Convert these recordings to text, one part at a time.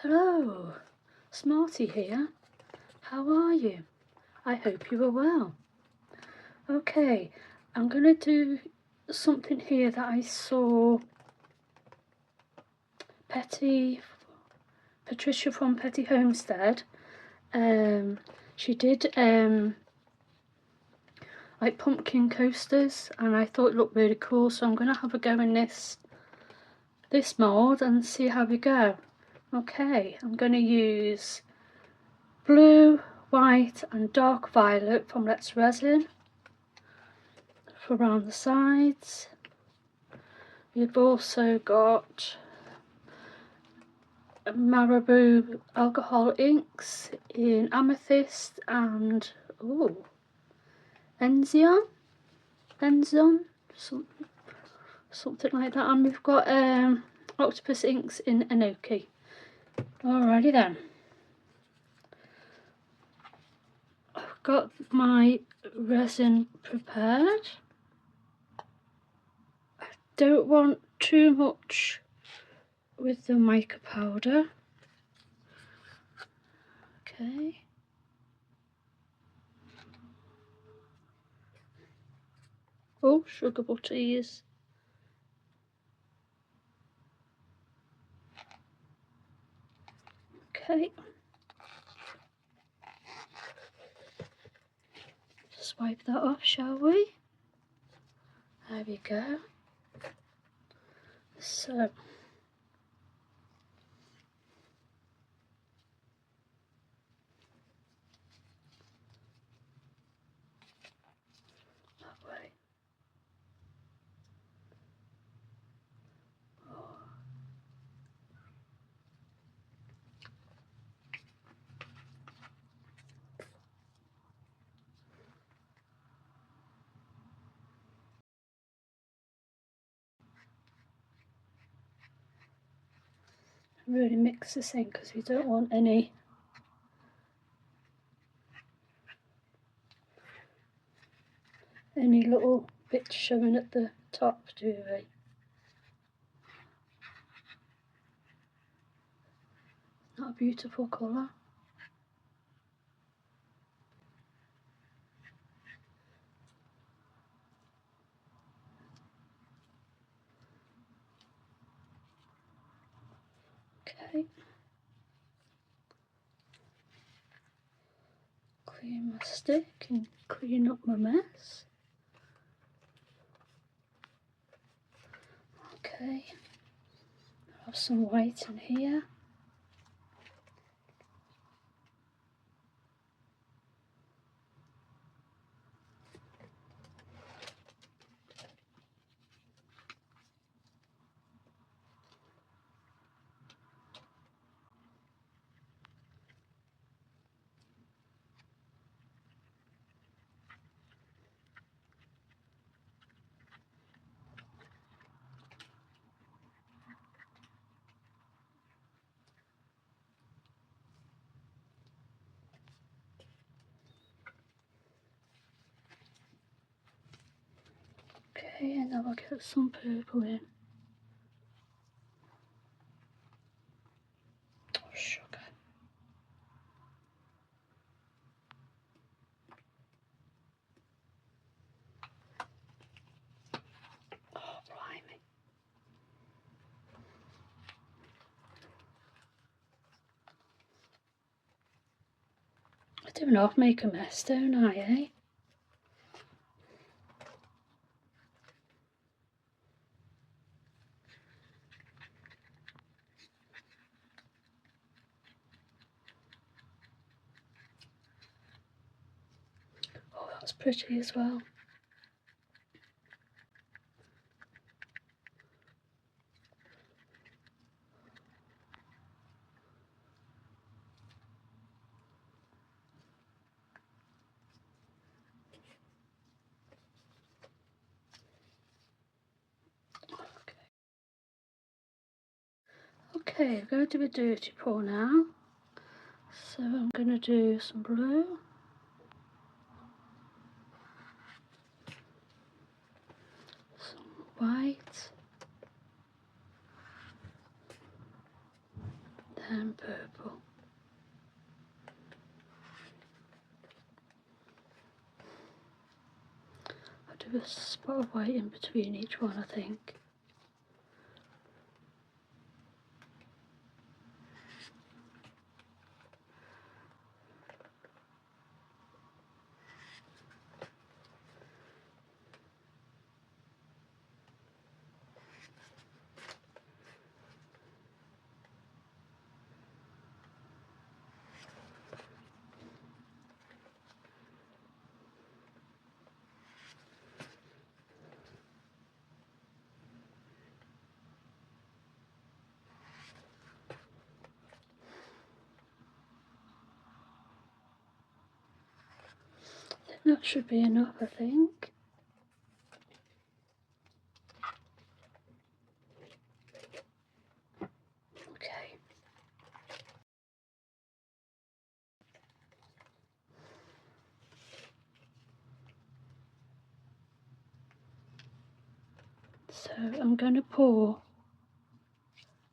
Hello, Smarty here. How are you? I hope you are well. Okay, I'm going to do something here that I saw Patricia from Petty Homestead. She did like pumpkin coasters, and I thought it looked really cool, so I'm going to have a go in this mould and see how we go. Okay, I'm going to use blue, white and dark violet from Let's Resin for around the sides. We've also got Marabu alcohol inks in Amethyst and Enzion, something like that, and we've got Octopus inks in Enoki. Alrighty then. I've got my resin prepared. I don't want too much with the mica powder. Okay. Oh, sugar butties. Okay. Just wipe that off, shall we? There we go. So, that way. Oh. Really mix this in because we don't want any little bits showing at the top, do we? Not a beautiful colour. Okay. Clean my stick and clean up my mess. Okay. Have some white in here. Okay, and now I'll get some purple in. Oh, sugar. Oh, blimey. I do not make a mess, don't I, eh? Oh, that's pretty as well. Okay, I'm going to do a dirty pour now. So I'm going to do some blue. Some white. and purple. I'll do a spot of white in between each one, I think. That should be enough, I think. Okay. So I'm going to pour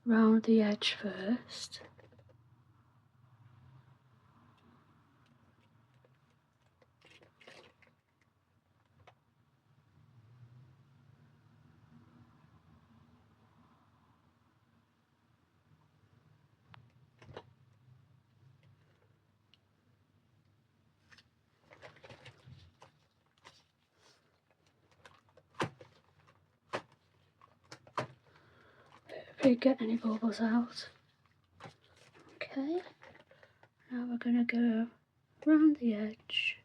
round the edge first. Hopefully get any bubbles out. Okay, now we're going to go round the edge.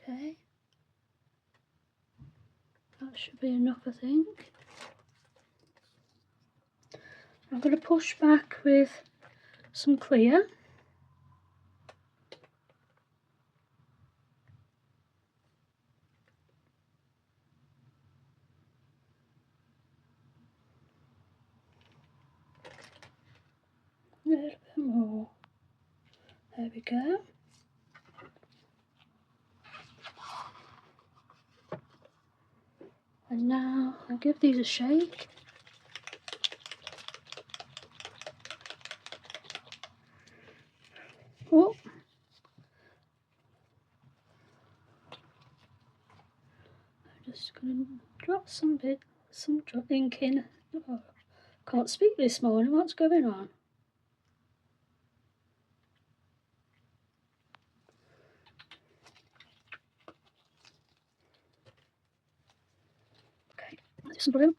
Okay, that should be enough, I think. I'm going to push back with some clear. A little bit more. There we go. And now I'll give these a shake. Oh, I'm just going to drop some ink in. Oh, can't speak this morning. What's going on? Okay, let's do some blue.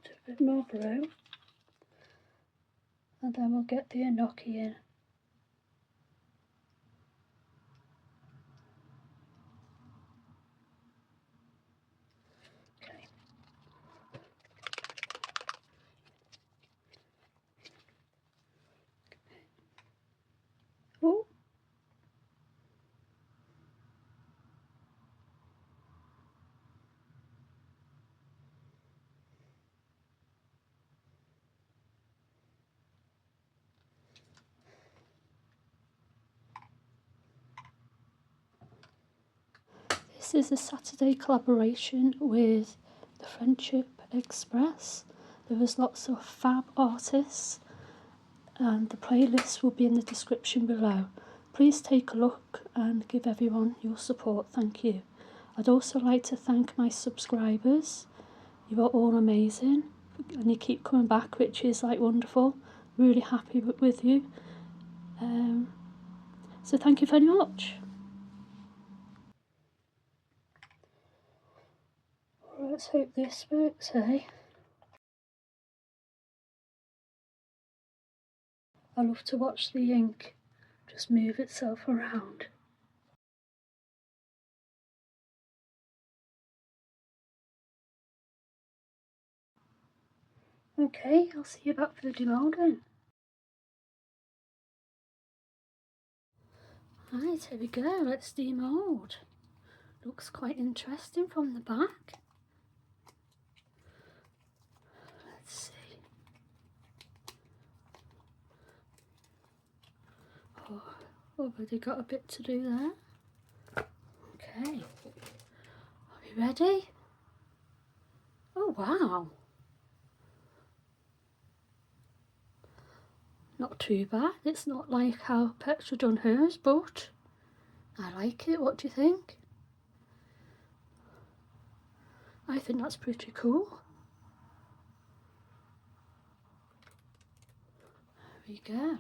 Do a bit more blue. And then we'll get the Enoki in. Okay. Oh. This is a Saturday collaboration with the Friendship Express. There was lots of fab artists and the playlist will be in the description below. Please take a look and give everyone your support. Thank you. I'd also like to thank my subscribers. You are all amazing. and you keep coming back, which is like wonderful. Really happy with you. So thank you very much. Let's hope this works, eh? I love to watch the ink just move itself around. Okay, I'll see you back for the demoulding. Right, here we go, let's demould. Looks quite interesting from the back. Let's see. Oh, already got a bit to do there. Okay, are we ready? Oh wow, not too bad. It's not like how Petra done hers, but I like it. What do you think? I think that's pretty cool. There we go.